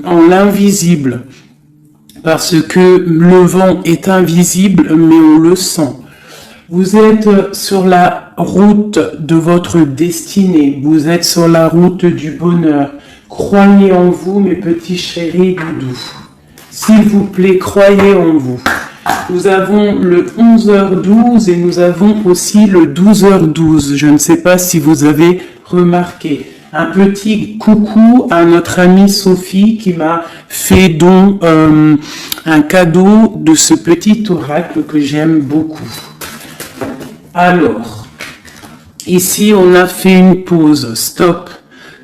en l'invisible. Parce que le vent est invisible, mais on le sent. Vous êtes sur la route de votre destinée. Vous êtes sur la route du bonheur. Croyez en vous, mes petits chéris doudous. S'il vous plaît, croyez en vous. Nous avons le 11h12 et nous avons aussi le 12h12. Je ne sais pas si vous avez remarqué. Un petit coucou à notre amie Sophie qui m'a fait don un cadeau de ce petit oracle que j'aime beaucoup. Alors, ici on a fait une pause. Stop.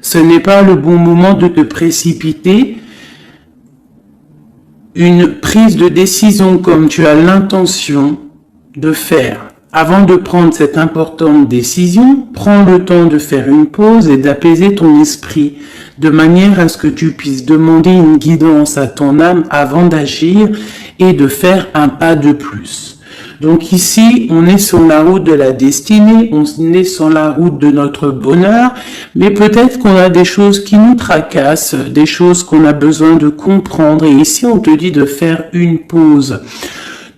Ce n'est pas le bon moment de te précipiter. Une prise de décision comme tu as l'intention de faire. Avant de prendre cette importante décision, prends le temps de faire une pause et d'apaiser ton esprit, de manière à ce que tu puisses demander une guidance à ton âme avant d'agir et de faire un pas de plus. Donc ici, on est sur la route de la destinée, on est sur la route de notre bonheur, mais peut-être qu'on a des choses qui nous tracassent, des choses qu'on a besoin de comprendre. Et ici, on te dit de faire une pause.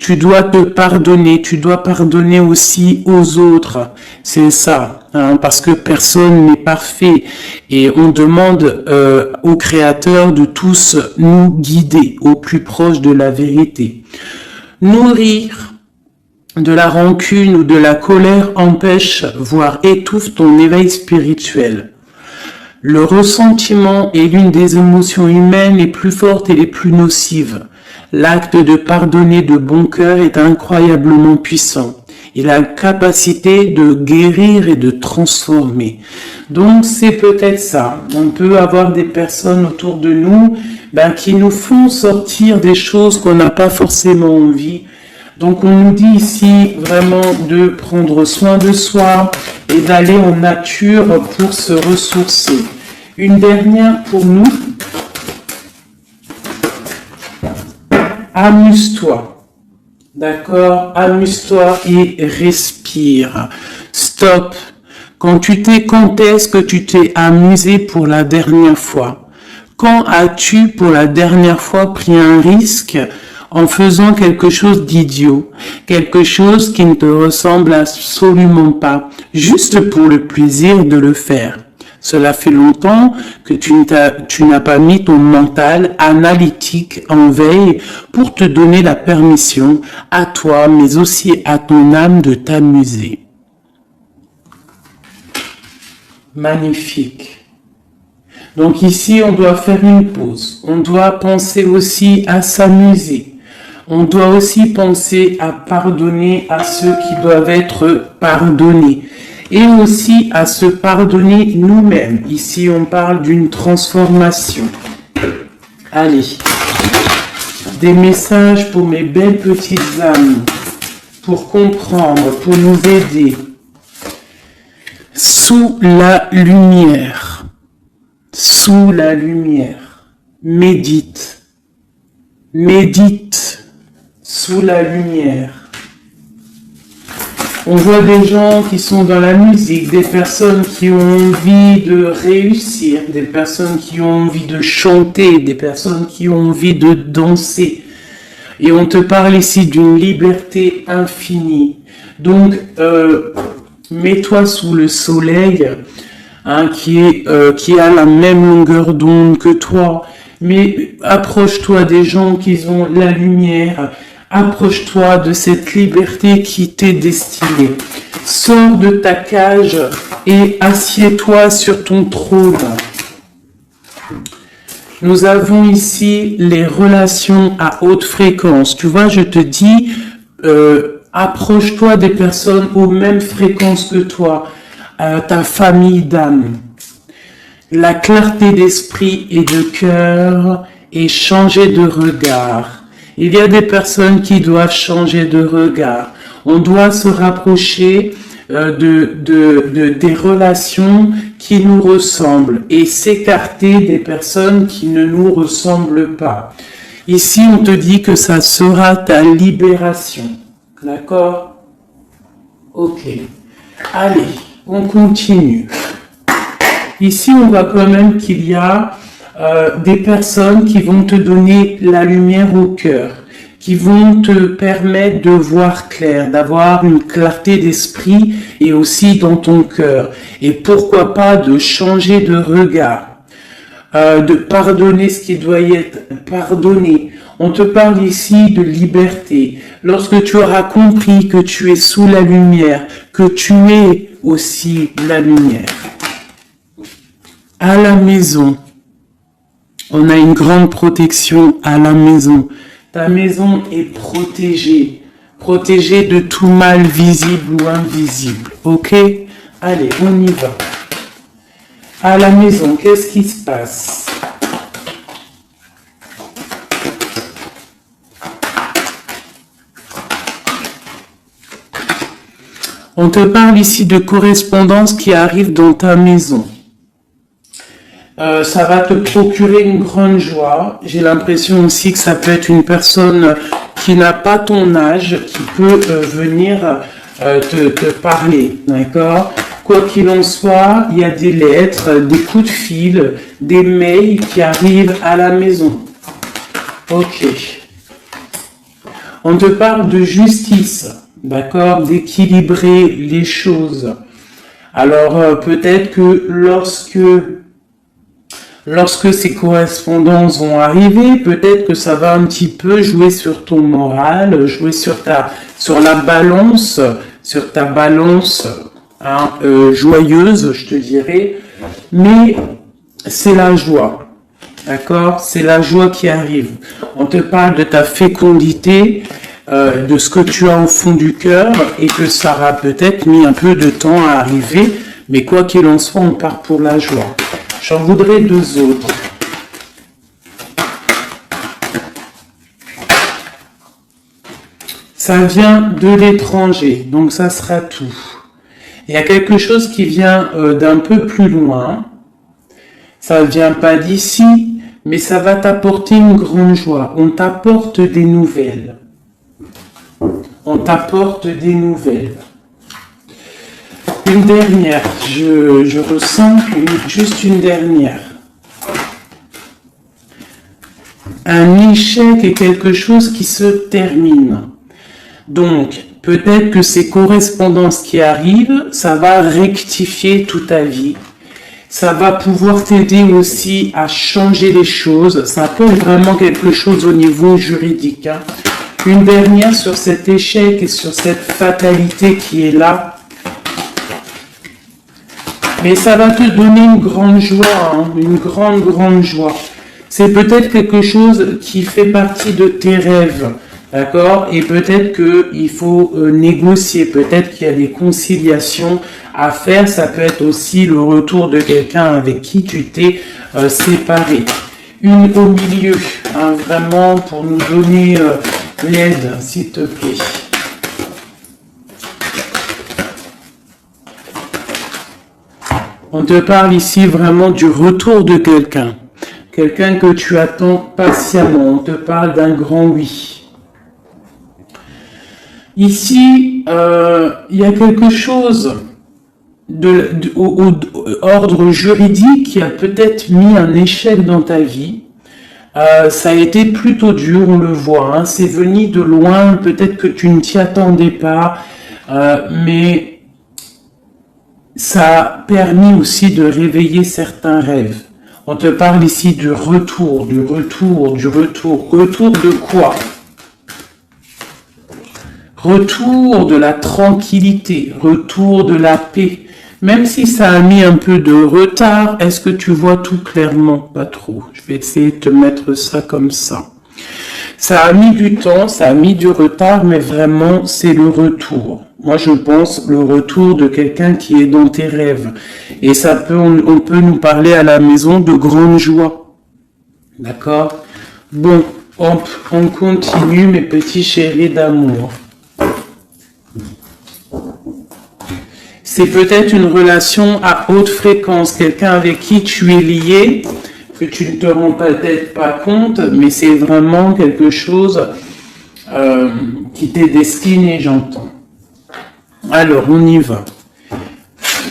Tu dois te pardonner, tu dois pardonner aussi aux autres. C'est ça, parce que personne n'est parfait. Et on demande au Créateur de tous nous guider au plus proche de la vérité. Nourrir de la rancune ou de la colère empêche, voire étouffe ton éveil spirituel. Le ressentiment est l'une des émotions humaines les plus fortes et les plus nocives. L'acte de pardonner de bon cœur est incroyablement puissant. Il a la capacité de guérir et de transformer. Donc c'est peut-être ça. On peut avoir des personnes autour de nous qui nous font sortir des choses qu'on n'a pas forcément envie. Donc on nous dit ici vraiment de prendre soin de soi et d'aller en nature pour se ressourcer. Une dernière pour nous. Amuse-toi. D'accord? Amuse-toi et respire. Stop. Quand est-ce que tu t'es amusé pour la dernière fois? Quand as-tu pour la dernière fois pris un risque en faisant quelque chose d'idiot, quelque chose qui ne te ressemble absolument pas, juste pour le plaisir de le faire? Cela fait longtemps que tu n'as pas mis ton mental analytique en veille pour te donner la permission à toi, mais aussi à ton âme de t'amuser. Magnifique. Donc ici, on doit faire une pause. On doit penser aussi à s'amuser. On doit aussi penser à pardonner à ceux qui doivent être pardonnés. Et aussi à se pardonner nous-mêmes. Ici, on parle d'une transformation. Allez, des messages pour mes belles petites âmes, pour comprendre, pour nous aider. Sous la lumière, médite, sous la lumière. On voit des gens qui sont dans la musique, des personnes qui ont envie de réussir, des personnes qui ont envie de chanter, des personnes qui ont envie de danser. Et on te parle ici d'une liberté infinie. Donc, mets-toi sous le soleil, qui a la même longueur d'onde que toi. Mais approche-toi des gens qui ont la lumière. Approche-toi de cette liberté qui t'est destinée. Sors de ta cage et assieds-toi sur ton trône. Nous avons ici les relations à haute fréquence. Tu vois, je te dis, approche-toi des personnes aux mêmes fréquences que toi, ta famille d'âme. La clarté d'esprit et de cœur et changer de regard. Il y a des personnes qui doivent changer de regard. On doit se rapprocher des relations qui nous ressemblent et s'écarter des personnes qui ne nous ressemblent pas. Ici, on te dit que ça sera ta libération. D'accord? Ok. Allez, on continue. Ici, on voit quand même qu'il y a des personnes qui vont te donner la lumière au cœur, qui vont te permettre de voir clair, d'avoir une clarté d'esprit et aussi dans ton cœur. Et pourquoi pas de changer de regard, de pardonner ce qui doit être pardonné. On te parle ici de liberté. Lorsque tu auras compris que tu es sous la lumière, que tu es aussi la lumière. À la maison, on a une grande protection à la maison. Ta maison est protégée. Protégée de tout mal visible ou invisible. Ok? Allez, on y va. À la maison, qu'est-ce qui se passe? On te parle ici de correspondance qui arrive dans ta maison. Ça va te procurer une grande joie. J'ai l'impression aussi que ça peut être une personne qui n'a pas ton âge, qui peut venir te parler, d'accord? Quoi qu'il en soit, il y a des lettres, des coups de fil, des mails qui arrivent à la maison. Ok. On te parle de justice, d'accord? D'équilibrer les choses. Alors, peut-être que lorsque ces correspondances vont arriver, peut-être que ça va un petit peu jouer sur ton moral, jouer sur la balance, sur ta balance joyeuse, je te dirais. Mais c'est la joie, d'accord? C'est la joie qui arrive. On te parle de ta fécondité, de ce que tu as au fond du cœur et que ça aura peut-être mis un peu de temps à arriver. Mais quoi qu'il en soit, on part pour la joie. J'en voudrais deux autres. Ça vient de l'étranger, donc ça sera tout. Il y a quelque chose qui vient d'un peu plus loin. Ça ne vient pas d'ici, mais ça va t'apporter une grande joie. On t'apporte des nouvelles. On t'apporte des nouvelles. Une dernière, je ressens juste une dernière. Un échec est quelque chose qui se termine. Donc, peut-être que ces correspondances qui arrivent, ça va rectifier toute ta vie. Ça va pouvoir t'aider aussi à changer les choses. Ça peut être vraiment quelque chose au niveau juridique. Hein. Une dernière sur cet échec et sur cette fatalité qui est là. Mais ça va te donner une grande joie, hein, une grande joie. C'est peut-être quelque chose qui fait partie de tes rêves, d'accord? Et peut-être qu'il faut négocier, peut-être qu'il y a des conciliations à faire. Ça peut être aussi le retour de quelqu'un avec qui tu t'es séparé. Une au milieu, hein, vraiment pour nous donner l'aide, s'il te plaît. On te parle ici vraiment du retour de quelqu'un. Quelqu'un que tu attends patiemment. On te parle d'un grand oui. Ici, il y a quelque chose au ordre juridique qui a peut-être mis un échec dans ta vie. Ça a été plutôt dur, on le voit. Hein. C'est venu de loin. Peut-être que tu ne t'y attendais pas. Mais ça a permis aussi de réveiller certains rêves. On te parle ici du retour. Retour de quoi? Retour de la tranquillité, retour de la paix. Même si ça a mis un peu de retard, est-ce que tu vois tout clairement? Pas trop. Je vais essayer de te mettre ça comme ça. Ça a mis du temps, ça a mis du retard, mais vraiment, c'est le retour. Moi, je pense le retour de quelqu'un qui est dans tes rêves. Et on peut nous parler à la maison de grande joie. D'accord? Bon, on continue, mes petits chéris d'amour. C'est peut-être une relation à haute fréquence, quelqu'un avec qui tu es lié, que tu ne te rends peut-être pas compte, mais c'est vraiment quelque chose qui t'est destiné, j'entends. Alors, on y va.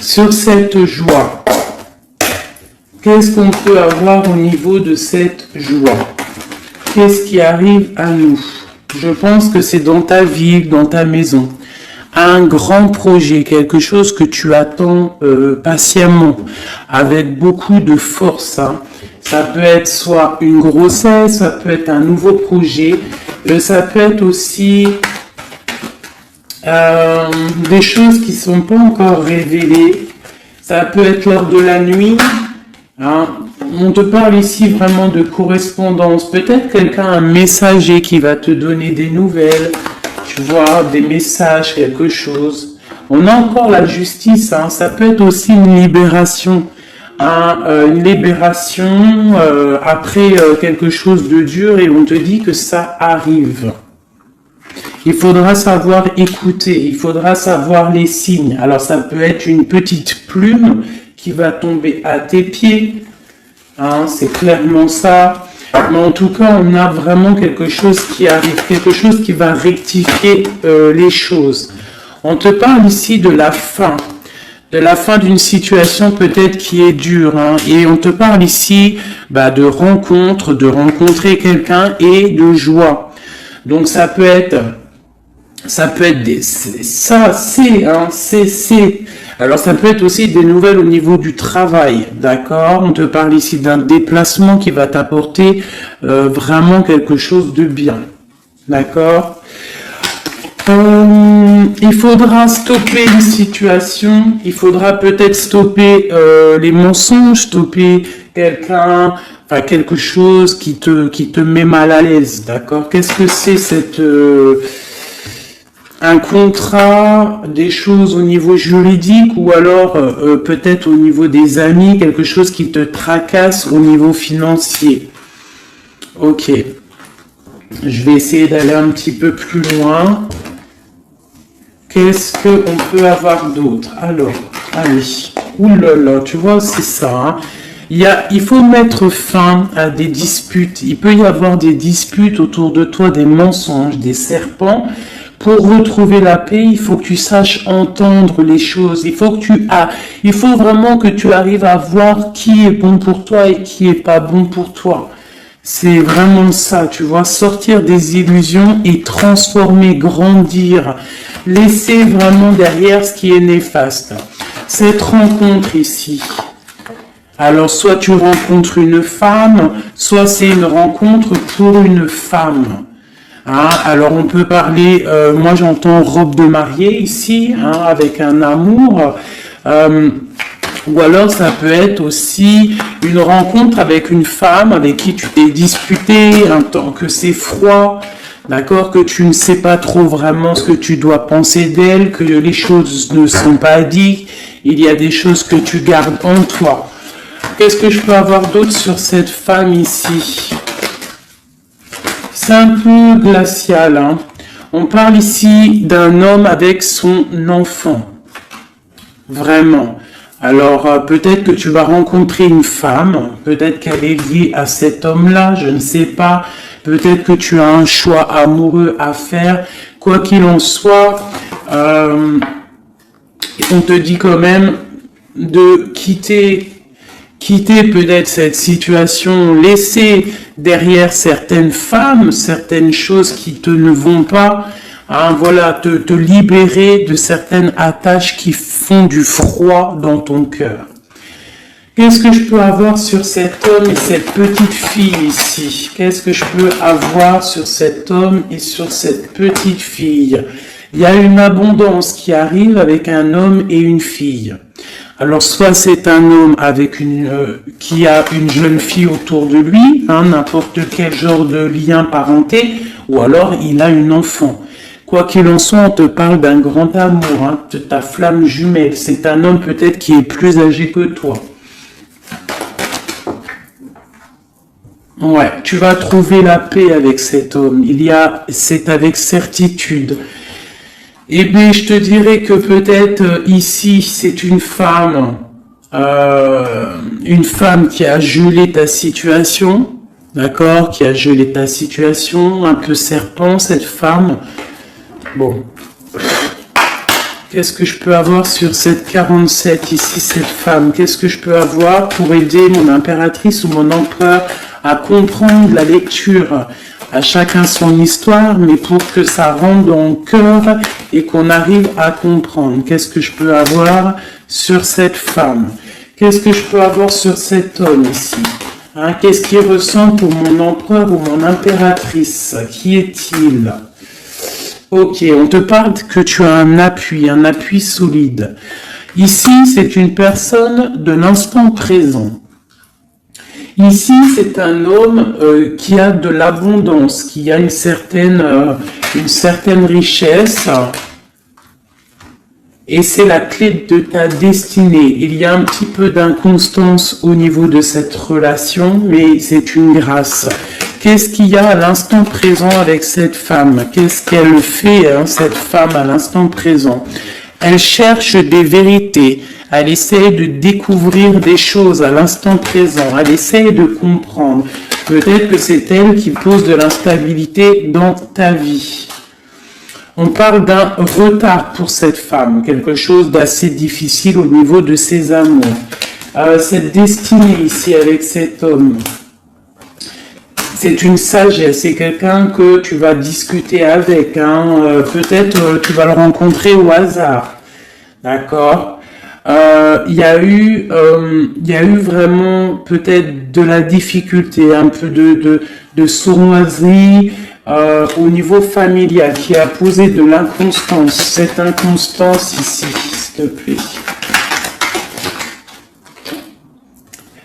Sur cette joie, Qu'est-ce qu'on peut avoir au niveau de cette joie? Qu'est-ce qui arrive à nous? Je pense que c'est dans ta ville, dans ta maison. Un grand projet, quelque chose que tu attends patiemment, avec beaucoup de force. Hein. Ça peut être soit une grossesse, ça peut être un nouveau projet, ça peut être aussi des choses qui ne sont pas encore révélées. Ça peut être lors de la nuit. Hein. On te parle ici vraiment de correspondance. Peut-être quelqu'un, un messager qui va te donner des nouvelles, tu vois, des messages, quelque chose. On a encore la justice. Hein. Ça peut être aussi une libération. Une libération après quelque chose de dur et on te dit que ça arrive. Il faudra savoir écouter, il faudra savoir les signes. Alors ça peut être une petite plume qui va tomber à tes pieds, hein, c'est clairement ça. Mais en tout cas, on a vraiment quelque chose qui arrive, quelque chose qui va rectifier les choses. On te parle ici de la fin d'une situation peut-être qui est dure, hein, et on te parle ici de rencontre, de rencontrer quelqu'un et de joie. Donc ça peut être Alors ça peut être aussi des nouvelles au niveau du travail, d'accord? On te parle ici d'un déplacement qui va t'apporter vraiment quelque chose de bien, d'accord? Il faudra stopper une situation, il faudra peut-être stopper les mensonges, stopper quelqu'un, enfin quelque chose qui te met mal à l'aise, d'accord? Qu'est-ce que c'est un contrat, des choses au niveau juridique ou alors peut-être au niveau des amis, quelque chose qui te tracasse au niveau financier. Ok. Je vais essayer d'aller un petit peu plus loin. Qu'est-ce qu'on peut avoir d'autre? Alors, allez. Oulala, tu vois, c'est ça. Hein. Il faut mettre fin à des disputes. Il peut y avoir des disputes autour de toi, des mensonges, des serpents. Pour retrouver la paix, il faut que tu saches entendre les choses. Il faut vraiment que tu arrives à voir qui est bon pour toi et qui est pas bon pour toi. C'est vraiment ça, tu vois, sortir des illusions et transformer, grandir, laisser vraiment derrière ce qui est néfaste. Cette rencontre ici, alors soit tu rencontres une femme, soit c'est une rencontre pour une femme. Hein, alors on peut parler, moi j'entends robe de mariée ici, hein, avec un amour. Ou alors ça peut être aussi une rencontre avec une femme avec qui tu t'es disputé, un temps que c'est froid, d'accord, que tu ne sais pas trop vraiment ce que tu dois penser d'elle, que les choses ne sont pas dites, il y a des choses que tu gardes en toi. Qu'est-ce que je peux avoir d'autre sur cette femme ici? C'est un peu glacial, hein. On parle ici d'un homme avec son enfant. Vraiment. Alors, peut-être que tu vas rencontrer une femme, peut-être qu'elle est liée à cet homme-là, je ne sais pas. Peut-être que tu as un choix amoureux à faire. Quoi qu'il en soit, on te dit quand même de quitter peut-être cette situation, laisser derrière certaines femmes, certaines choses qui ne vont pas, hein, voilà, te libérer de certaines attaches qui font du froid dans ton cœur. Qu'est-ce que je peux avoir sur cet homme et cette petite fille ici? Qu'est-ce que je peux avoir sur cet homme et sur cette petite fille? Il y a une abondance qui arrive avec un homme et une fille. Alors, soit c'est un homme avec qui a une jeune fille autour de lui, hein, n'importe quel genre de lien parenté, ou alors il a une enfant. Quoi qu'il en soit, on te parle d'un grand amour, hein, de ta flamme jumelle. C'est un homme peut-être qui est plus âgé que toi. Ouais, tu vas trouver la paix avec cet homme. C'est avec certitude. Eh bien, je te dirais que peut-être ici, c'est une femme qui a gelé ta situation, d'accord, qui a gelé ta situation, un peu serpent, cette femme. Bon, Qu'est-ce que je peux avoir sur cette 47 ici, cette femme? Qu'est-ce que je peux avoir pour aider mon impératrice ou mon empereur à comprendre la lecture? À chacun son histoire, mais pour que ça rentre dans le cœur et qu'on arrive à comprendre. Qu'est-ce que je peux avoir sur cette femme? Qu'est-ce que je peux avoir sur cet homme ici? Hein, qu'est-ce qu'il ressent pour mon empereur ou mon impératrice? Qui est-il? Ok, on te parle que tu as un appui solide. Ici, c'est une personne de l'instant présent. Ici, c'est un homme qui a de l'abondance, qui a une certaine richesse. Et c'est la clé de ta destinée. Il y a un petit peu d'inconstance au niveau de cette relation, mais c'est une grâce. Qu'est-ce qu'il y a à l'instant présent avec cette femme? Qu'est-ce qu'elle fait, hein, cette femme, à l'instant présent? Elle cherche des vérités. Elle essaie de découvrir des choses à l'instant présent. Elle essaie de comprendre. Peut-être que c'est elle qui pose de l'instabilité dans ta vie. On parle d'un retard pour cette femme, quelque chose d'assez difficile au niveau de ses amours. Cette destinée ici avec cet homme, c'est une sagesse, c'est quelqu'un que tu vas discuter avec. Hein. Peut-être tu vas le rencontrer au hasard, d'accord. Il y a eu vraiment peut-être de la difficulté, un peu de sournoiserie au niveau familial qui a posé de l'inconstance. Cette inconstance ici, s'il te plaît.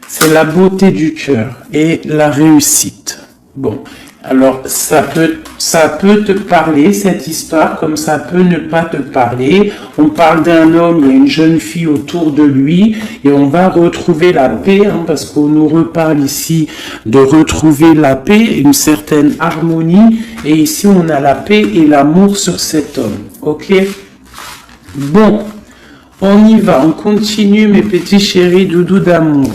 C'est la beauté du cœur et la réussite. Bon, alors ça peut te parler, cette histoire, comme ça peut ne pas te parler. On parle d'un homme, il y a une jeune fille autour de lui, et on va retrouver la paix, hein, parce qu'on nous reparle ici de retrouver la paix, une certaine harmonie, et ici on a la paix et l'amour sur cet homme, ok? Bon, on y va, on continue mes petits chéris doudous d'amour.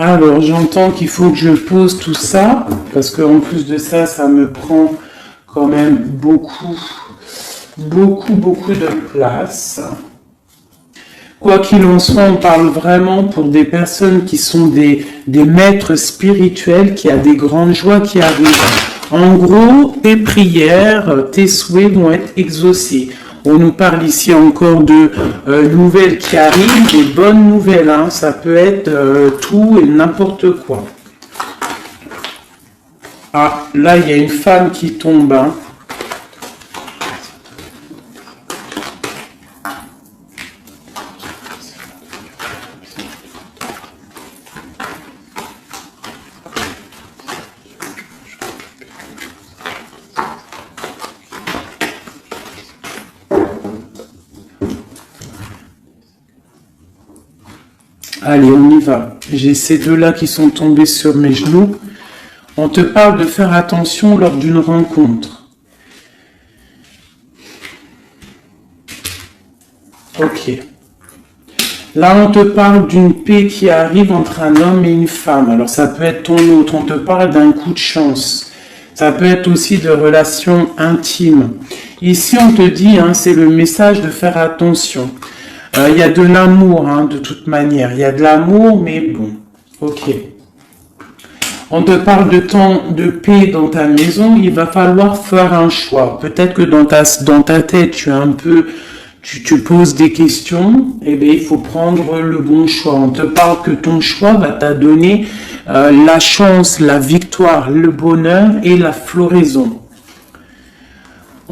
Alors, j'entends qu'il faut que je pose tout ça, parce qu'en plus de ça, ça me prend quand même beaucoup de place. Quoi qu'il en soit, on parle vraiment pour des personnes qui sont des maîtres spirituels, qui a des grandes joies qui arrivent. En gros, tes prières, tes souhaits vont être exaucés. On nous parle ici encore de nouvelles qui arrivent, des bonnes nouvelles, hein. Ça peut être tout et n'importe quoi. Ah, là, il y a une femme qui tombe, hein. Allez, on y va. J'ai ces deux-là qui sont tombés sur mes genoux. On te parle de faire attention lors d'une rencontre. Ok. Là, on te parle d'une paix qui arrive entre un homme et une femme. Alors, ça peut être ton autre. On te parle d'un coup de chance. Ça peut être aussi de relations intimes. Ici, on te dit, hein, c'est le message de faire attention. Il y a de l'amour, hein, de toute manière. Il y a de l'amour, mais bon, ok. On te parle de temps de paix dans ta maison. Il va falloir faire un choix. Peut-être que dans ta tête, tu poses des questions. Eh bien, il faut prendre le bon choix. On te parle que ton choix va t'donner la chance, la victoire, le bonheur et la floraison.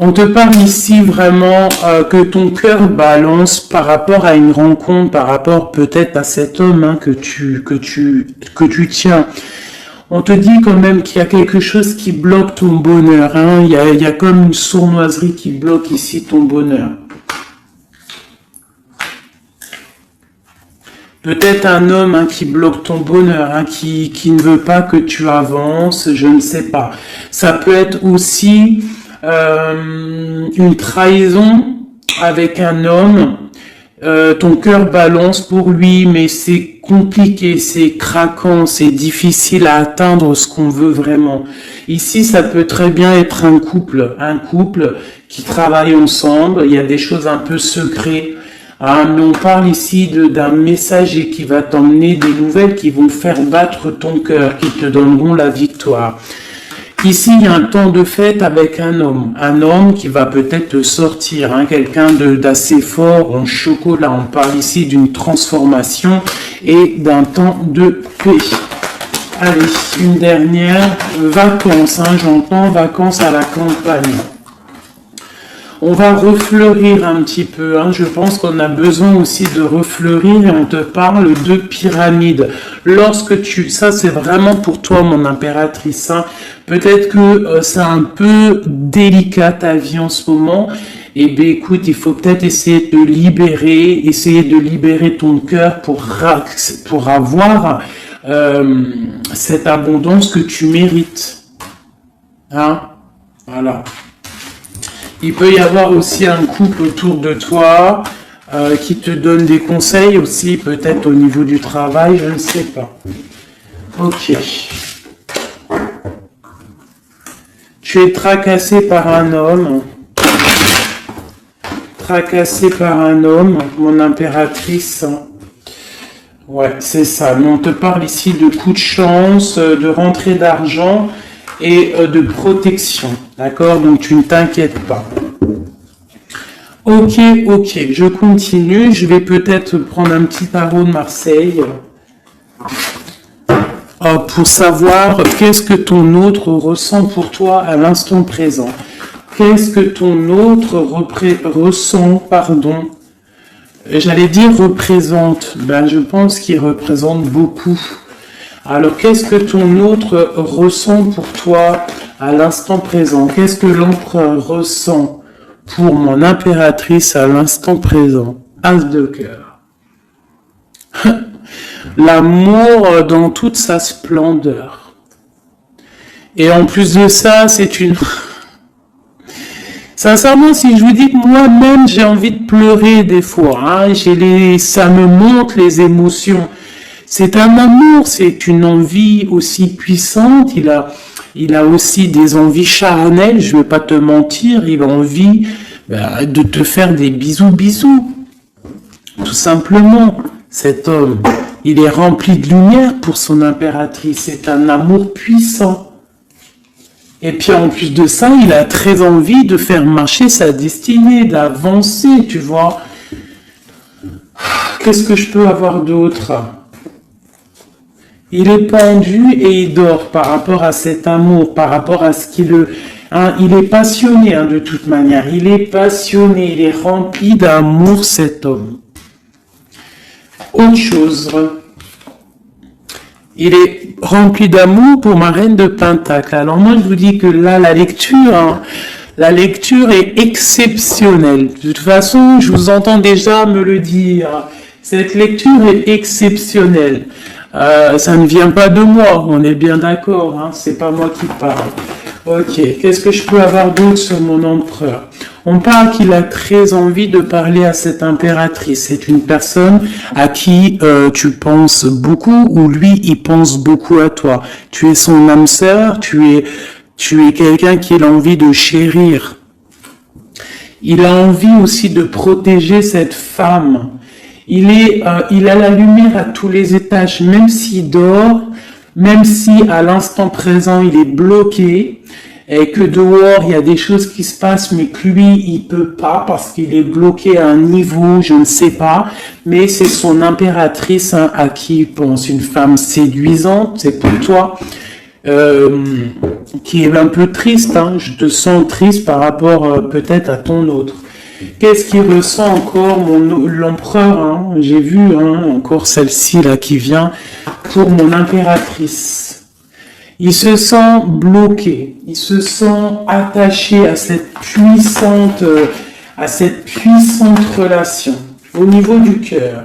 On te parle ici vraiment que ton cœur balance par rapport à une rencontre, par rapport peut-être à cet homme, hein, que tu tiens. On te dit quand même qu'il y a quelque chose qui bloque ton bonheur. Hein. Il y a comme une sournoiserie qui bloque ici ton bonheur. Peut-être un homme, hein, qui bloque ton bonheur, hein, qui ne veut pas que tu avances, je ne sais pas. Ça peut être aussi une trahison avec un homme ton cœur balance pour lui, mais c'est compliqué, c'est craquant, c'est difficile à atteindre ce qu'on veut vraiment. Ici, ça peut très bien être un couple qui travaille ensemble, il y a des choses un peu secrètes. Ah, mais on parle ici d'un messager qui va t'emmener des nouvelles qui vont faire battre ton cœur, qui te donneront la victoire. Ici, il y a un temps de fête avec un homme qui va peut-être te sortir, hein, quelqu'un d'assez fort en chocolat. On parle ici d'une transformation et d'un temps de paix. Allez, une dernière, vacances, hein, j'entends vacances à la campagne. On va refleurir un petit peu, hein. Je pense qu'on a besoin aussi de refleurir et on te parle de pyramide. Ça c'est vraiment pour toi mon impératrice, hein. Peut-être que c'est un peu délicat ta vie en ce moment. Eh bien écoute, il faut peut-être essayer de libérer ton cœur pour avoir cette abondance que tu mérites. Hein? Voilà. Il peut y avoir aussi un couple autour de toi qui te donne des conseils aussi, peut-être au niveau du travail, je ne sais pas. Ok. Tu es tracassé par un homme. Tracassé par un homme, mon impératrice. Ouais, c'est ça. Mais on te parle ici de coups de chance, de rentrée d'argent et de protection, d'accord? Donc tu ne t'inquiètes pas. Ok, je continue, je vais peut-être prendre un petit tarot de Marseille pour savoir qu'est-ce que ton autre ressent pour toi à l'instant présent. Qu'est-ce que ton autre ressent, j'allais dire représente, je pense qu'il représente beaucoup. Alors, qu'est-ce que ton autre ressent pour toi à l'instant présent? Qu'est-ce que l'empereur ressent pour mon impératrice à l'instant présent? As de cœur. L'amour dans toute sa splendeur. Et en plus de ça, c'est une... Sincèrement, si je vous dis que moi-même, j'ai envie de pleurer des fois, hein, ça me monte les émotions. C'est un amour, c'est une envie aussi puissante, il a aussi des envies charnelles, je ne vais pas te mentir, il a envie de te faire des bisous. Tout simplement, cet homme, il est rempli de lumière pour son impératrice, c'est un amour puissant. Et puis en plus de ça, il a très envie de faire marcher sa destinée, d'avancer, tu vois. Qu'est-ce que je peux avoir d'autre ? Il est pendu et il dort par rapport à cet amour, par rapport à ce qu'il il est passionné de toute manière. Il est passionné, il est rempli d'amour cet homme. Autre chose, il est rempli d'amour pour ma reine de Pentacle. Alors moi je vous dis que là la lecture est exceptionnelle. De toute façon, je vous entends déjà me le dire. Cette lecture est exceptionnelle. Ça ne vient pas de moi, on est bien d'accord, hein, c'est pas moi qui parle. Ok, qu'est-ce que je peux avoir d'autre sur mon empereur? On parle qu'il a très envie de parler à cette impératrice. C'est une personne à qui tu penses beaucoup ou lui, il pense beaucoup à toi. Tu es son âme sœur, tu es quelqu'un qu'il a envie de chérir. Il a envie aussi de protéger cette femme. Il a la lumière à tous les étages, même s'il dort, même si à l'instant présent il est bloqué, et que dehors il y a des choses qui se passent, mais que lui il peut pas parce qu'il est bloqué à un niveau, je ne sais pas, mais c'est son impératrice à qui il pense, une femme séduisante, c'est pour toi, qui est un peu triste, je te sens triste par rapport peut-être à ton autre. Qu'est-ce qu'il ressent encore l'empereur, j'ai vu encore celle-ci là qui vient pour mon impératrice. Il se sent bloqué, il se sent attaché à cette puissante relation au niveau du cœur.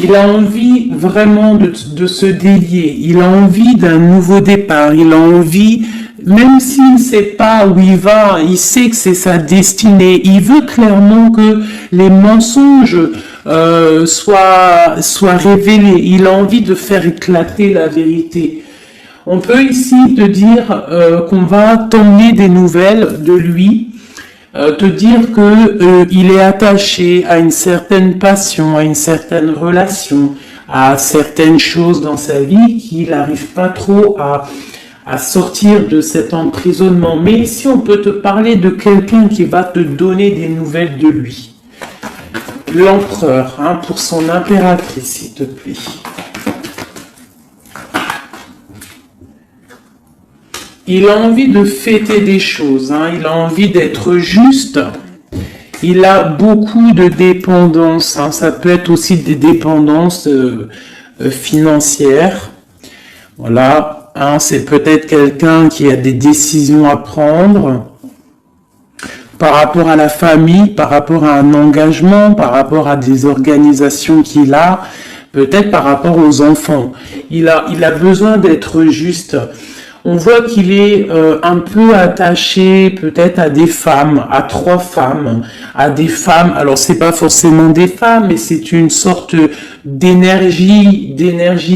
Il a envie vraiment de se délier, il a envie d'un nouveau départ, il a envie même s'il ne sait pas où il va, il sait que c'est sa destinée. Il veut clairement que les mensonges soient révélés. Il a envie de faire éclater la vérité. On peut ici te dire qu'on va t'emmener des nouvelles de lui, te dire que il est attaché à une certaine passion, à une certaine relation, à certaines choses dans sa vie qu'il n'arrive pas trop à sortir de cet emprisonnement. Mais ici, on peut te parler de quelqu'un qui va te donner des nouvelles de lui. L'empereur, hein, pour son impératrice, s'il te plaît. Il a envie de fêter des choses, hein, il a envie d'être juste. Il a beaucoup de dépendances, hein, ça peut être aussi des dépendances financières. Voilà, hein, c'est peut-être quelqu'un qui a des décisions à prendre par rapport à la famille, par rapport à un engagement, par rapport à des organisations qu'il a, peut-être par rapport aux enfants. Il a besoin d'être juste. On voit qu'il est un peu attaché peut-être à des femmes, à 3 femmes, à des femmes. Alors c'est pas forcément des femmes, mais c'est une sorte d'énergie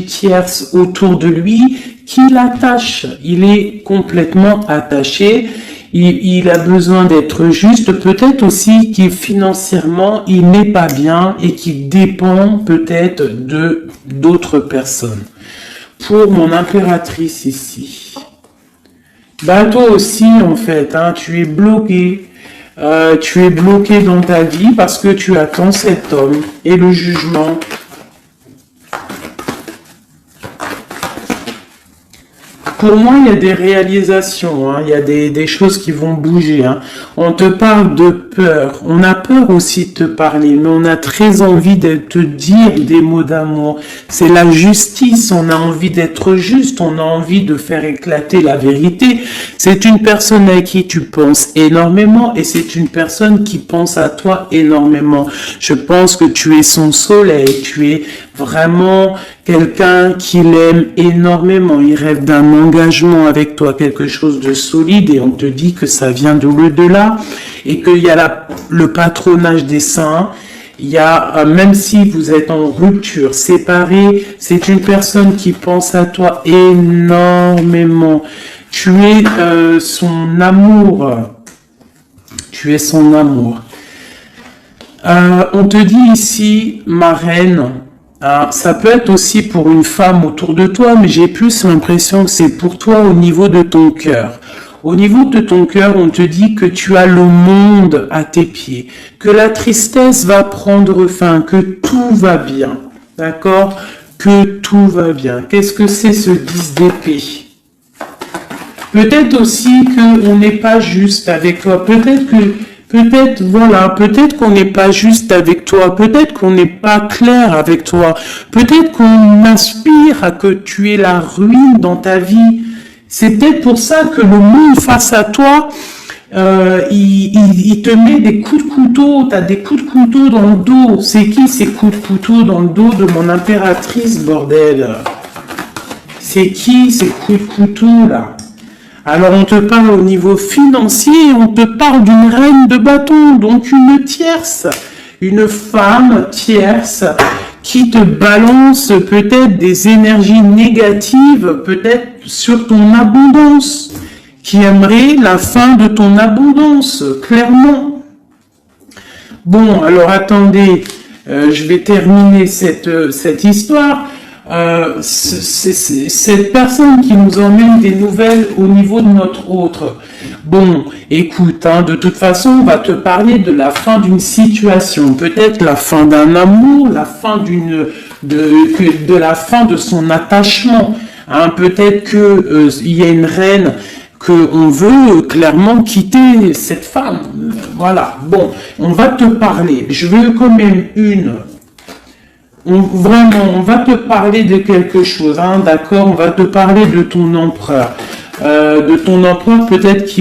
tierce autour de lui qui l'attache. Il est complètement attaché. Il a besoin d'être juste. Peut-être aussi qu'il financièrement il n'est pas bien et qu'il dépend peut-être de d'autres personnes. Pour mon impératrice ici. Bah toi aussi en fait, hein, tu es bloqué dans ta vie parce que tu attends cet homme et le jugement. Pour moi, il y a des réalisations, hein, il y a des choses qui vont bouger. Hein. On te parle de peur. On a peur aussi de te parler, mais on a très envie de te dire des mots d'amour. C'est la justice, on a envie d'être juste, on a envie de faire éclater la vérité. C'est une personne à qui tu penses énormément et c'est une personne qui pense à toi énormément. Je pense que tu es son soleil, tu es vraiment quelqu'un qui l'aime énormément. Il rêve d'un engagement avec toi, quelque chose de solide et on te dit que ça vient de l'au-delà et qu'il y a le patronage des saints. Il y a, même si vous êtes en rupture, séparés, c'est une personne qui pense à toi énormément. Tu es son amour. Tu es son amour. On te dit ici, ma reine, ça peut être aussi pour une femme autour de toi, mais j'ai plus l'impression que c'est pour toi au niveau de ton cœur. Au niveau de ton cœur, on te dit que tu as le monde à tes pieds, que la tristesse va prendre fin, que tout va bien, d'accord? Que tout va bien. Qu'est-ce que c'est ce 10 d'épée? Peut-être aussi qu'on n'est pas juste avec toi, peut-être qu'on n'est pas juste avec toi, peut-être qu'on n'est pas clair avec toi, peut-être qu'on aspire à que tu aies la ruine dans ta vie. C'est peut-être pour ça que le monde face à toi, il te met des coups de couteau, tu as des coups de couteau dans le dos. C'est qui ces coups de couteau dans le dos de mon impératrice, bordel? C'est qui ces coups de couteau là? Alors on te parle au niveau financier, on te parle d'une reine de bâton, donc une tierce, une femme tierce qui te balance peut-être des énergies négatives, peut-être sur ton abondance, qui aimerait la fin de ton abondance, clairement. Bon, alors attendez, je vais terminer cette histoire. Cette personne qui nous emmène des nouvelles au niveau de notre autre. Bon, écoute, hein, de toute façon, on va te parler de la fin d'une situation, peut-être la fin d'un amour, la fin de la fin de son attachement. Hein, peut-être que il y a une reine qu'on veut clairement quitter cette femme. Voilà. Bon, on va te parler. Je veux quand même on va te parler de quelque chose, hein, d'accord? On va te parler de ton empereur. Peut-être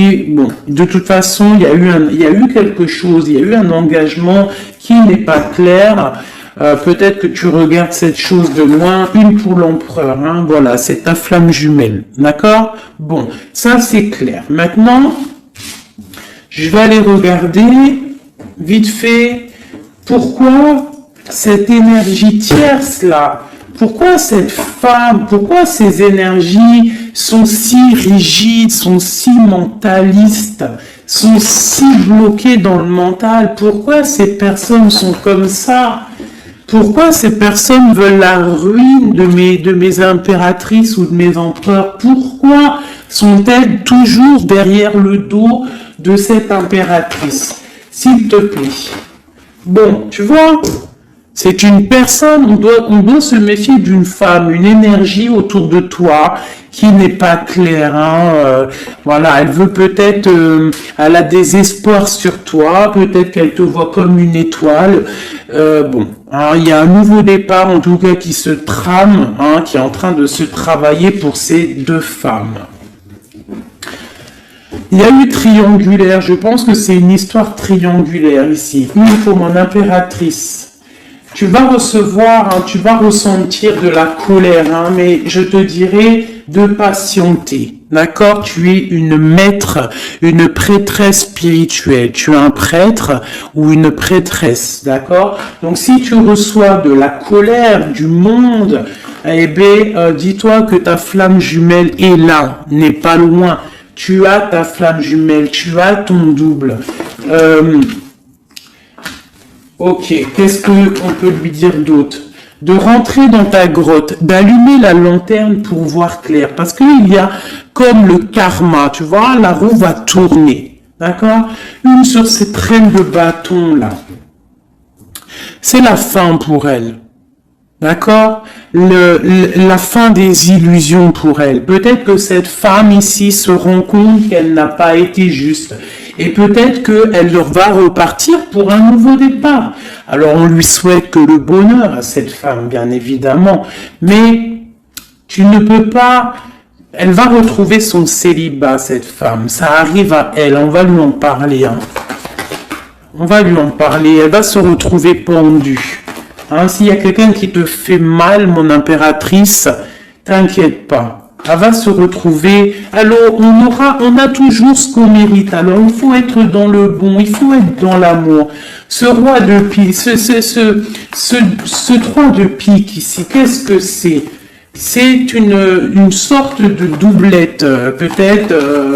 de toute façon, il y a eu quelque chose, il y a eu un engagement qui n'est pas clair. peut-être que tu regardes cette chose de loin, une pour l'empereur, hein, voilà, c'est ta flamme jumelle, d'accord? Bon, ça c'est clair. Maintenant, je vais aller regarder, vite fait, pourquoi cette énergie tierce là, pourquoi cette femme, pourquoi ces énergies sont si rigides, sont si mentalistes, sont si bloquées dans le mental, pourquoi ces personnes sont comme ça? Pourquoi ces personnes veulent la ruine de mes impératrices ou de mes empereurs? Pourquoi sont-elles toujours derrière le dos de cette impératrice? S'il te plaît. Bon, tu vois, c'est une personne, on doit se méfier d'une femme, une énergie autour de toi qui n'est pas claire. Hein, voilà, elle veut peut-être, elle a des espoirs sur toi, peut-être qu'elle te voit comme une étoile. Bon, hein, il y a un nouveau départ en tout cas qui se trame, hein, qui est en train de se travailler pour ces deux femmes. Il y a eu triangulaire, je pense que c'est une histoire triangulaire ici. Une pour mon impératrice. Tu vas recevoir, hein, tu vas ressentir de la colère, hein, mais je te dirais de patienter. D'accord? Tu es une maître, une prêtresse spirituelle. Tu es un prêtre ou une prêtresse. D'accord? Donc si tu reçois de la colère du monde, eh bien, dis-toi que ta flamme jumelle est là, n'est pas loin. Tu as ta flamme jumelle, tu as ton double. Ok, qu'est-ce qu'on peut lui dire d'autre? De rentrer dans ta grotte, d'allumer la lanterne pour voir clair. Parce qu'il y a comme le karma, tu vois, la roue va tourner. D'accord? Une sur ces traînes de bâton là. C'est la fin pour elle. D'accord? La fin des illusions pour elle. Peut-être que cette femme ici se rend compte qu'elle n'a pas été juste. Et peut-être qu'elle va repartir pour un nouveau départ. Alors on lui souhaite que le bonheur à cette femme, bien évidemment. Mais tu ne peux pas... Elle va retrouver son célibat, cette femme. Ça arrive à elle. On va lui en parler. Hein. On va lui en parler. Elle va se retrouver pendue. Hein, s'il y a quelqu'un qui te fait mal, mon impératrice, t'inquiète pas. Elle va se retrouver. Alors, on a toujours ce qu'on mérite. Alors, il faut être dans le bon, il faut être dans l'amour. Ce roi de pique, ce 3 de pique ici, qu'est-ce que c'est? C'est une sorte de doublette, peut-être,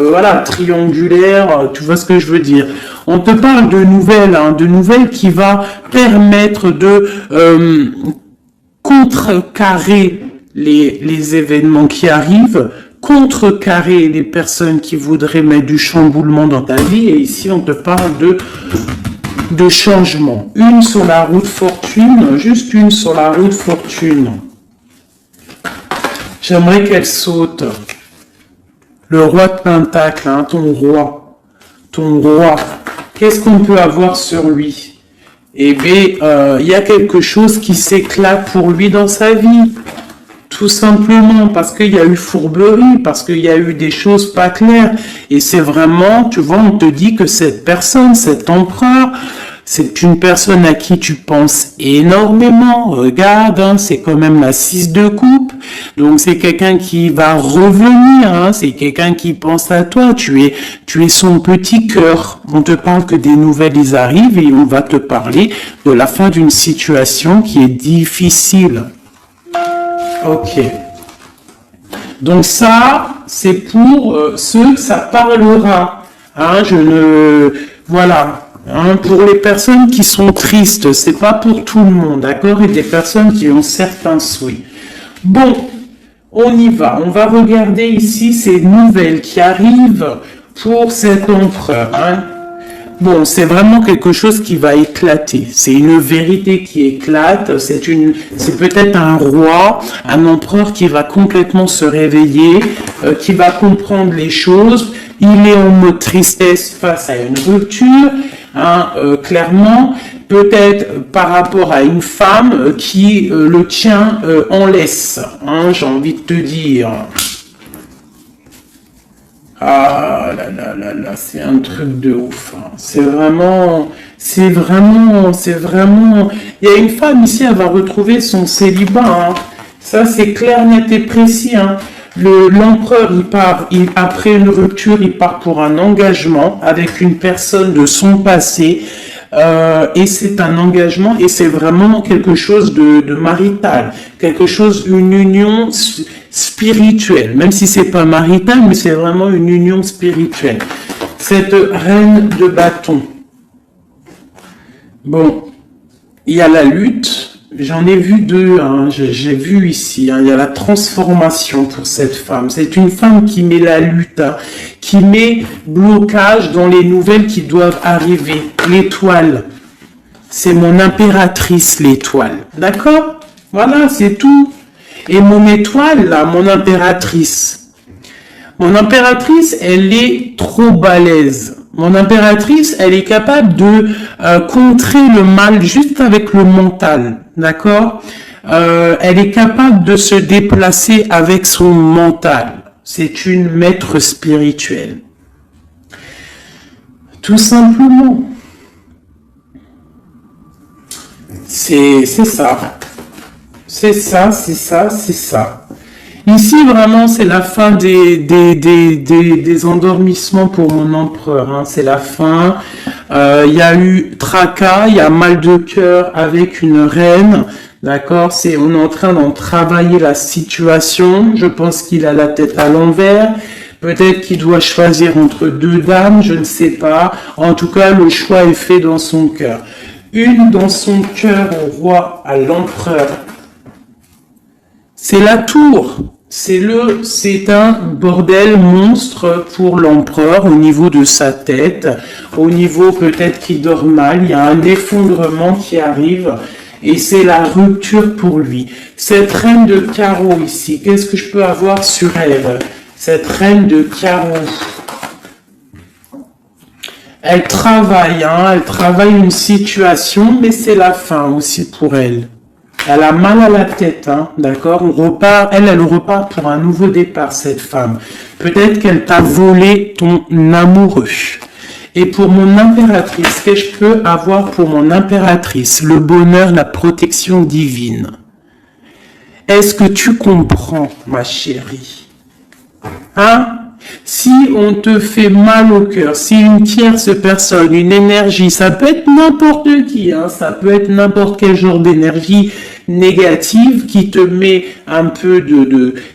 voilà, triangulaire, tu vois ce que je veux dire. On te parle de nouvelles, hein, de nouvelles qui va permettre de contrecarrer les événements qui arrivent, contrecarrer les personnes qui voudraient mettre du chamboulement dans ta vie. Et ici, on te parle de changement. Une sur la route fortune, juste une sur la route fortune. J'aimerais qu'elle saute. Le roi de Pentacle, hein, ton roi. Ton roi. Qu'est-ce qu'on peut avoir sur lui? Eh bien, il y a quelque chose qui s'éclate pour lui dans sa vie. Tout simplement parce qu'il y a eu fourberie, parce qu'il y a eu des choses pas claires. Et c'est vraiment, tu vois, on te dit que cette personne, cet empereur, c'est une personne à qui tu penses énormément. Regarde, hein, c'est quand même la 6 de coupe. Donc c'est quelqu'un qui va revenir, hein, c'est quelqu'un qui pense à toi. Tu es son petit cœur. On te parle que des nouvelles, ils arrivent et on va te parler de la fin d'une situation qui est difficile. Ok. Donc ça, c'est pour ceux que ça parlera. Hein, voilà. Hein, pour les personnes qui sont tristes, c'est pas pour tout le monde, d'accord? Et des personnes qui ont certains souhaits. Bon, on y va. On va regarder ici ces nouvelles qui arrivent pour cet empereur. Hein. Bon, c'est vraiment quelque chose qui va éclater. C'est une vérité qui éclate. C'est peut-être un roi, un empereur qui va complètement se réveiller, qui va comprendre les choses. Il est en mode tristesse face à une rupture. Hein, clairement, peut-être par rapport à une femme qui le tient en laisse, hein, j'ai envie de te dire. Ah là là là là, c'est un truc de ouf, hein. Il y a une femme ici, elle va retrouver son célibat, hein. Ça, c'est clair, net et précis, hein. L'empereur, après une rupture, il part pour un engagement avec une personne de son passé. Et c'est un engagement et c'est vraiment quelque chose de marital, une union spirituelle, même si c'est pas marital, mais c'est vraiment une union spirituelle. Cette reine de bâton. Bon, il y a la lutte. J'en ai vu deux, hein. J'ai vu ici, hein. Il y a la transformation pour cette femme. C'est une femme qui met la lutte, hein, qui met blocage dans les nouvelles qui doivent arriver. L'étoile, c'est mon impératrice, l'étoile. D'accord? Voilà, c'est tout. Et mon étoile, là, mon impératrice, elle est trop balèze. Mon impératrice, elle est capable de contrer le mal juste avec le mental, d'accord? Elle est capable de se déplacer avec son mental. C'est une maître spirituelle. Tout simplement. C'est ça. C'est ça. Ici, vraiment, c'est la fin des endormissements pour mon empereur, hein. C'est la fin. Il y a eu tracas, il y a mal de cœur avec une reine. D'accord? On est en train d'en travailler la situation. Je pense qu'il a la tête à l'envers. Peut-être qu'il doit choisir entre deux dames, je ne sais pas. En tout cas, le choix est fait dans son cœur. Une dans son cœur au roi, à l'empereur. C'est la tour. C'est un bordel monstre pour l'empereur au niveau de sa tête, au niveau peut-être qu'il dort mal, il y a un effondrement qui arrive et c'est la rupture pour lui. Cette reine de carreau ici, qu'est-ce que je peux avoir sur elle? Cette reine de carreau. Elle travaille une situation, mais c'est la fin aussi pour elle. Elle a mal à la tête, hein, d'accord? Elle repart pour un nouveau départ, cette femme. Peut-être qu'elle t'a volé ton amoureux. Et pour mon impératrice, qu'est-ce que je peux avoir pour mon impératrice? Le bonheur, la protection divine. Est-ce que tu comprends, ma chérie? Hein? Si on te fait mal au cœur, si une tierce personne, une énergie, ça peut être n'importe qui, hein, ça peut être n'importe quel genre d'énergie négative qui te met un peu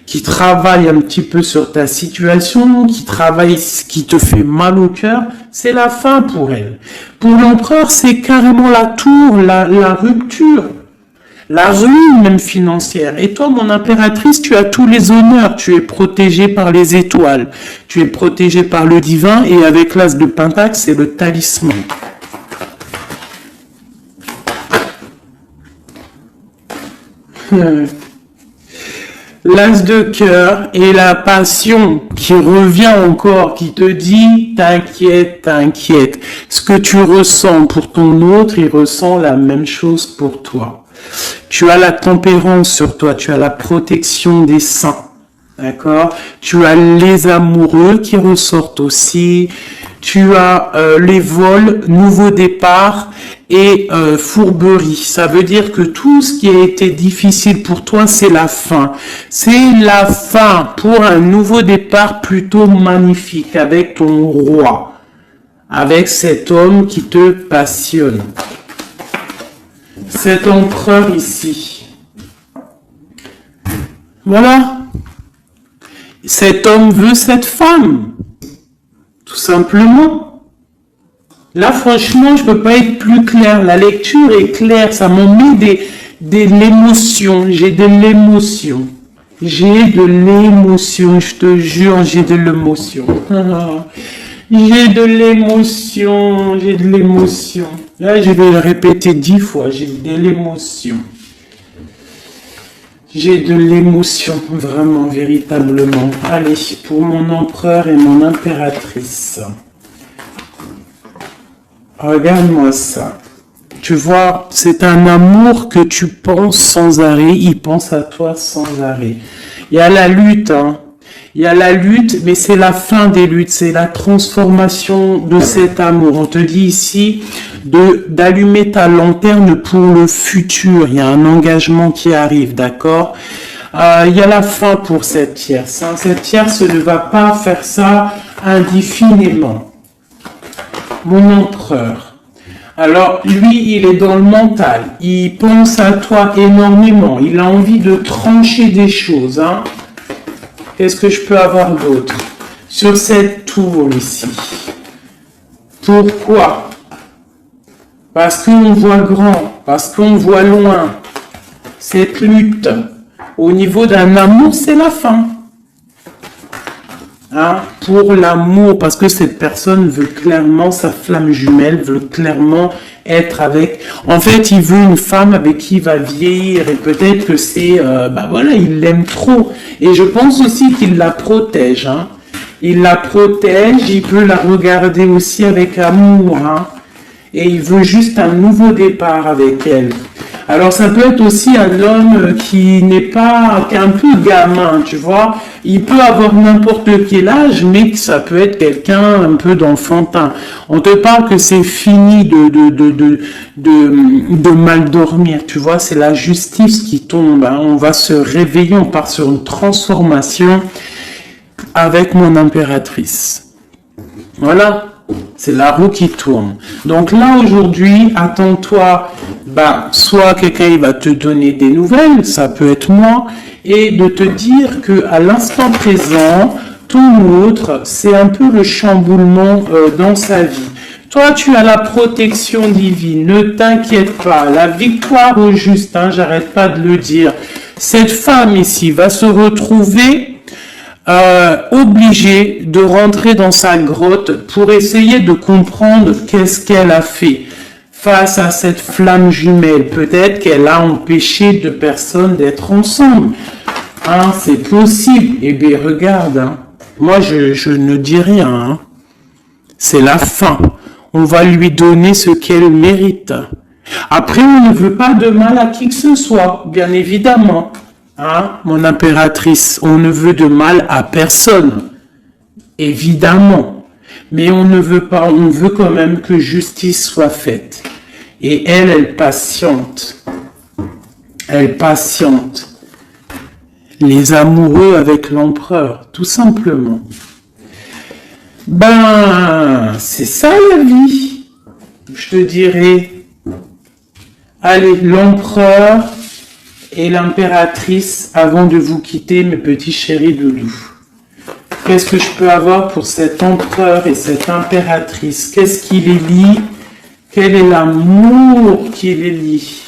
qui travaille un petit peu sur ta situation, qui te fait mal au cœur, c'est la fin pour elle. Pour l'empereur, c'est carrément la tour, la rupture. La ruine même financière. Et toi, mon impératrice, tu as tous les honneurs. Tu es protégée par les étoiles. Tu es protégée par le divin. Et avec l'as de pentacle, c'est le talisman. L'as de cœur et la passion qui revient encore, qui te dit t'inquiète. Ce que tu ressens pour ton autre, il ressent la même chose pour toi. Tu as la tempérance sur toi, tu as la protection des saints, d'accord? Tu as les amoureux qui ressortent aussi, tu as les vols, nouveau départ et fourberie. Ça veut dire que tout ce qui a été difficile pour toi, c'est la fin. C'est la fin pour un nouveau départ plutôt magnifique avec ton roi, avec cet homme qui te passionne. Cet empereur ici. Voilà. Cet homme veut cette femme. Tout simplement. Là, franchement, je peux pas être plus clair. La lecture est claire. Ça m'en met de l'émotion. J'ai de l'émotion. Je te jure, j'ai de l'émotion. J'ai de l'émotion. Là, je vais le répéter 10 fois. J'ai de l'émotion. J'ai de l'émotion, vraiment, véritablement. Allez, pour mon empereur et mon impératrice. Regarde-moi ça. Tu vois, c'est un amour que tu penses sans arrêt. Il pense à toi sans arrêt. Il y a la lutte, hein. Il y a la lutte, mais c'est la fin des luttes, c'est la transformation de cet amour. On te dit ici d'allumer ta lanterne pour le futur. Il y a un engagement qui arrive, d'accord? Il y a la fin pour cette tierce. Hein. Cette tierce ne va pas faire ça indéfiniment. Mon empereur. Alors, lui, il est dans le mental. Il pense à toi énormément. Il a envie de trancher des choses. Hein. Qu'est-ce que je peux avoir d'autre? Sur cette tour ici. Pourquoi? Parce qu'on voit grand. Parce qu'on voit loin. Cette lutte. Au niveau d'un amour, c'est la fin. Hein, pour l'amour, parce que cette personne veut clairement, sa flamme jumelle veut clairement être avec... En fait, il veut une femme avec qui il va vieillir et peut-être que c'est... voilà, il l'aime trop. Et je pense aussi qu'il la protège. Hein. Il la protège, il peut la regarder aussi avec amour. Hein. Et il veut juste un nouveau départ avec elle. Alors, ça peut être aussi un homme qui n'est pas, qui est un peu gamin, tu vois. Il peut avoir n'importe quel âge, mais ça peut être quelqu'un un peu d'enfantin. On te parle que c'est fini de mal dormir, tu vois. C'est la justice qui tombe. Hein. On va se réveiller, on part sur une transformation avec mon impératrice. Voilà. C'est la roue qui tourne. Donc là, aujourd'hui, attends-toi, soit quelqu'un il va te donner des nouvelles, ça peut être moi, et de te dire que à l'instant présent, ton autre, c'est un peu le chamboulement dans sa vie. Toi, tu as la protection divine, ne t'inquiète pas, la victoire au juste, hein, j'arrête pas de le dire. Cette femme ici va se retrouver obligée de rentrer dans sa grotte pour essayer de comprendre qu'est-ce qu'elle a fait face à cette flamme jumelle. Peut-être qu'elle a empêché deux personnes d'être ensemble. Hein, c'est possible. Eh bien, regarde, hein. Moi, je ne dis rien. Hein. C'est la fin. On va lui donner ce qu'elle mérite. Après, on ne veut pas de mal à qui que ce soit, bien évidemment. Hein, mon impératrice, on ne veut de mal à personne, évidemment, mais on ne veut pas, on veut quand même que justice soit faite. Et elle patiente. Elle patiente. Les amoureux avec l'empereur, tout simplement. C'est ça la vie, je te dirais. Allez, l'empereur et l'impératrice avant de vous quitter, mes petits chéris doudous. Qu'est-ce que je peux avoir pour cet empereur et cette impératrice? Qu'est-ce qui les lie? Quel est l'amour qui les lie?